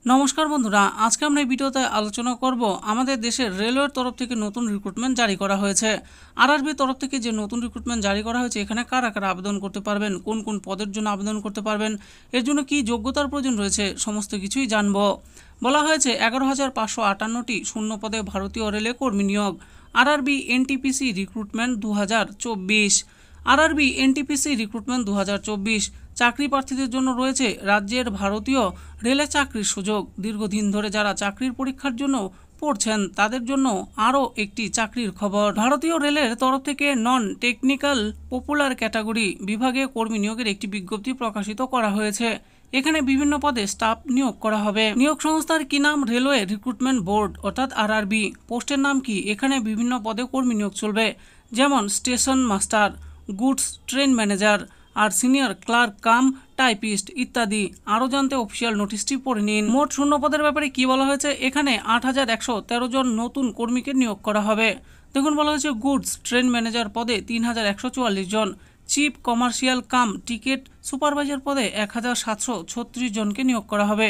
নমস্কার বন্ধুরা, আজকে আমরা এই ভিডিওতে আলোচনা করব আমাদের দেশের রেলওয়ের তরফ থেকে নতুন রিক্রুটমেন্ট জারি করা হয়েছে। আরআরবির তরফ থেকে যে নতুন রিক্রুটমেন্ট জারি করা হয়েছে, এখানে কারা কারা আবেদন করতে পারবেন, কোন কোন পদের জন্য আবেদন করতে পারবেন, এর জন্য কি যোগ্যতার প্রয়োজন রয়েছে, সমস্ত কিছুই জানব। বলা হয়েছে 11,558টি শূন্য পদে ভারতীয় রেলে কর্মী নিয়োগ। RRB NTPC recruitment 2024। RRB NTPC recruitment 2024 চাকরি প্রার্থীদের জন্য রয়েছে রাজ্যের ভারতীয় রেলে চাকরির সুযোগ। দীর্ঘদিন ধরে যারা চাকরির পরীক্ষার জন্য পড়ছেন তাদের জন্য আরও একটি চাকরির খবর। ভারতীয় রেলের তরফ থেকে নন টেকনিক্যাল পপুলার ক্যাটাগরি বিভাগে কর্মী নিয়োগের একটি বিজ্ঞপ্তি প্রকাশিত করা হয়েছে। এখানে বিভিন্ন পদে স্টাফ নিয়োগ করা হবে। নিয়োগ সংস্থার কি নাম? রেলওয়ে রিক্রুটমেন্ট বোর্ড অর্থাৎ আরআরবি। পোস্টের নাম কি? এখানে বিভিন্ন পদে কর্মী নিয়োগ চলবে, যেমন station master, goods train manager আর সিনিয়র ক্লার্ক কাম টাইপিস্ট ইত্যাদি। আরও জানতে অফিসিয়াল নোটিশটি পড়ে নিন। মোট শূন্য পদের ব্যাপারে কি বলা হয়েছে? এখানে 8,113 জন নতুন কর্মীকে নিয়োগ করা হবে। দেখুন, বলা হয়েছে গুডস ট্রেন ম্যানেজার পদে 3,144 জন, chief commercial cum ticket supervisor পদে 1,736 জনকে নিয়োগ করা হবে।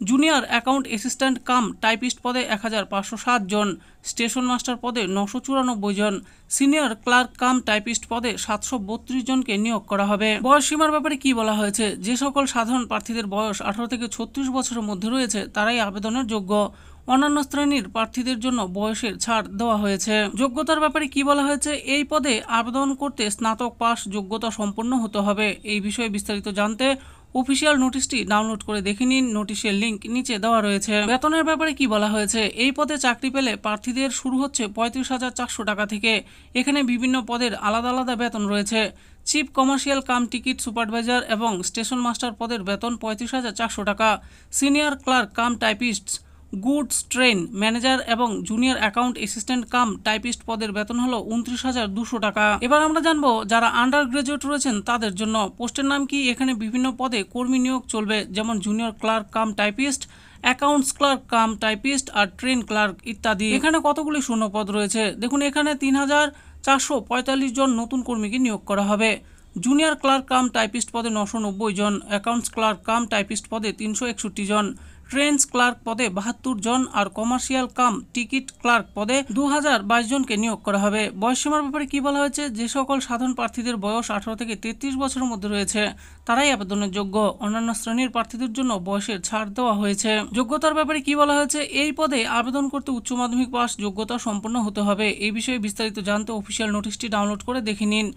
Junior account assistant cum typist পদে 1,507 জন, স্টেশন মাস্টার পদে 994 জন, সিনিয়র ক্লার্ক কাম টাইপিস্ট পদে 732 জনকে নিয়োগ করা হবে। বয়স সীমার ব্যাপারে কি বলা হয়েছে? যে সকল সাধারণ প্রার্থীদের বয়স 18 থেকে 36 বছরের মধ্যে রয়েছে তারাই আবেদনের যোগ্য। অন্যান্য শ্রেণীর প্রার্থীদের জন্য বয়সের ছাড় দেওয়া হয়েছে। যোগ্যতার ব্যাপারে কি বলা হয়েছে? এই পদে আবেদন করতে স্নাতক পাস যোগ্যতা সম্পন্ন হতে হবে। এই বিষয়ে বিস্তারিত জানতে অফিসিয়াল নোটিশটি ডাউনলোড করে দেখে নিন। নোটিশের লিঙ্ক নিচে দেওয়া রয়েছে। বেতনের ব্যাপারে কি বলা হয়েছে? এই পদে চাকরি পেলে প্রার্থীদের শুরু হচ্ছে 35,400 টাকা থেকে। এখানে বিভিন্ন পদের আলাদা আলাদা বেতন রয়েছে। Chief commercial cum ticket supervisor এবং স্টেশন মাস্টার পদের বেতন 35,400 টাকা। Senior clerk cum typist, goods train manager এবং junior account assistant cum typist পদের বেতন হলো 29,200 টাকা। এবার আমরা জানবো যারা আন্ডার গ্রাজুয়েট রয়েছেন তাদের জন্য পোস্টের নাম কি। এখানে বিভিন্ন পদে কর্মী নিয়োগ চলবে, যেমন junior clerk cum typist, accounts clerk cum typist আর ট্রেন ক্লার্ক ইত্যাদি। এখানে কতগুলি শূন্য পদ রয়েছে? দেখুন, এখানে 3,445 জন নতুন কর্মীকে নিয়োগ করা হবে। জুনিয়র ক্লার্ক কাম টাইপিস্ট পদে 990 জন, অ্যাকাউন্টস ক্লার্ক কাম টাইপিস্ট পদে 361 জন, ট্রেন্স ক্লার্ক পদে 72 জন আর কমার্শিয়াল কাম টিকিট ক্লার্ক পদে 2,022 জনকে নিয়োগ করা হবে। বয়সসীমার ব্যাপারে কি বলা হয়েছে? যে সকল সাধারণ প্রার্থীদের বয়স 18 থেকে 33 বছরের মধ্যে রয়েছে তারাই আবেদনের যোগ্য। অন্যান্য শ্রেণীর প্রার্থীদের জন্য বয়সের ছাড় দেওয়া হয়েছে। যোগ্যতার ব্যাপারে কি বলা হয়েছে? এই পদে আবেদন করতে উচ্চ মাধ্যমিক পাস যোগ্যতা সম্পন্ন হতে হবে। এই বিষয়ে বিস্তারিত জানতে অফিসিয়াল নোটিশটি ডাউনলোড করে দেখে নিন।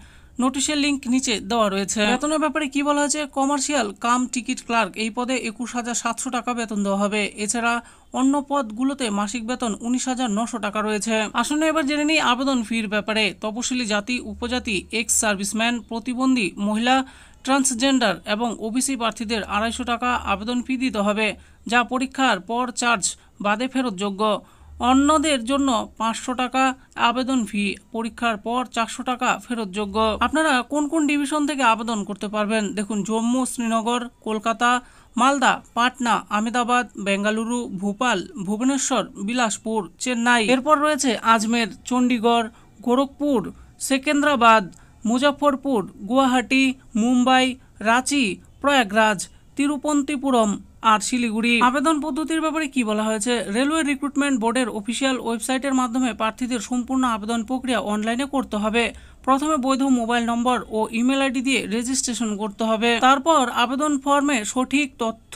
নোটিশের লিঙ্ক নিচে দেওয়া রয়েছে। বেতনের ব্যাপারে কি বলা হয়েছে? কমার্শিয়াল কাম টিকিট ক্লার্ক এই পদে 21,700 টাকা বেতন দেওয়া হবে। এছাড়া অন্য পদগুলোতে মাসিক বেতন 19,900 টাকা রয়েছে। আসলে এবার জেনে নিই আবেদন ফির ব্যাপারে। তপশিলি জাতি, উপজাতি, এক্স সার্ভিসম্যান, প্রতিবন্ধী, মহিলা, ট্রান্সজেন্ডার এবং ওবিসি প্রার্থীদের 250 টাকা আবেদন ফি দিতে হবে, যা পরীক্ষার পর চার্জ বাদে ফেরতযোগ্য। অন্যদের জন্য 500 টাকা আবেদন ফি, পরীক্ষার পর 400 টাকা ফেরতযোগ্য। আপনারা কোন কোন ডিভিশন থেকে আবেদন করতে পারবেন? দেখুন, জম্মু, শ্রীনগর, কলকাতা, মালদা, পাটনা, আহমেদাবাদ, বেঙ্গালুরু, ভোপাল, ভুবনেশ্বর, বিলাসপুর, চেন্নাই। এরপর রয়েছে আজমের, চণ্ডীগড়, গোরখপুর, সেকেন্দ্রাবাদ, মুজফ্ফরপুর, গুয়াহাটি, মুম্বাই, রাঁচি, প্রয়াগরাজ, তিরুপন্তিপুরম আর শিলিগুড়ি। আবেদন পদ্ধতির ব্যাপারে কি বলা হয়েছে? রেলওয়ে রিক্রুটমেন্ট বোর্ডের অফিসিয়াল ওয়েবসাইটের মাধ্যমে প্রার্থীদের সম্পূর্ণ আবেদন প্রক্রিয়া অনলাইনে করতে হবে। প্রথমে বৈধ মোবাইল নম্বর ও ইমেল আইডি দিয়ে রেজিস্ট্রেশন করতে হবে। তারপর আবেদন ফর্মে সঠিক তথ্য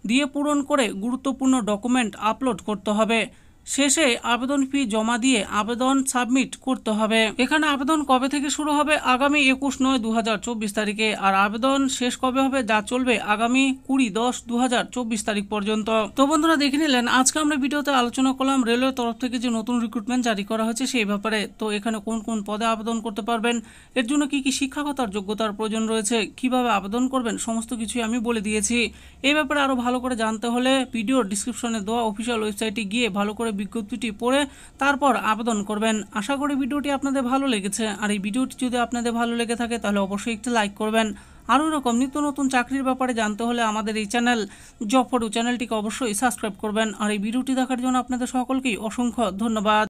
দিয়ে পূরণ করে গুরুত্বপূর্ণ ডকুমেন্ট আপলোড করতে হবে। শেষে আবেদন ফি জমা দিয়ে আবেদন সাবমিট করতে হবে। এখানে আবেদন কবে থেকে শুরু হবে? আগামী 21/9/2024 তারিখে। আর আবেদন শেষ কবে হবে? যা চলবে আগামী 20/10/2024 তারিখ পর্যন্ত। তো বন্ধুরা, দেখে নিলেন আজকে আমরা ভিডিওতে আলোচনা করলাম রেলওয়ের তরফ থেকে যে নতুন রিক্রুটমেন্ট জারি করা হয়েছে সেই ব্যাপারে। তো এখানে কোন কোন পদে আবেদন করতে পারবেন, এর জন্য কি কি শিক্ষাগত যোগ্যতার প্রয়োজন রয়েছে, কিভাবে আবেদন করবেন, সমস্ত কিছুই আমি বলে দিয়েছি। এই ব্যাপারে আরো ভালো করে জানতে হলে ভিডিওর ডিসক্রিপশনে দেওয়া অফিসিয়াল ওয়েবসাইটে গিয়ে ভালো করে বিজ্ঞপ্তিটি পড়ে তারপর আবেদন করবেন। আশা করি ভিডিওটি আপনাদের ভালো লেগেছে। আর এই ভিডিওটি যদি আপনাদের ভালো লেগে থাকে তাহলে অবশ্যই একটি লাইক করবেন। আরও এরকম নিত্য নতুন চাকরির ব্যাপারে জানতে হলে আমাদের এই চ্যানেল জব ফর ইউ চ্যানেলটিকে অবশ্যই সাবস্ক্রাইব করবেন। আর এই ভিডিওটি দেখার জন্য আপনাদের সকলকেই অসংখ্য ধন্যবাদ।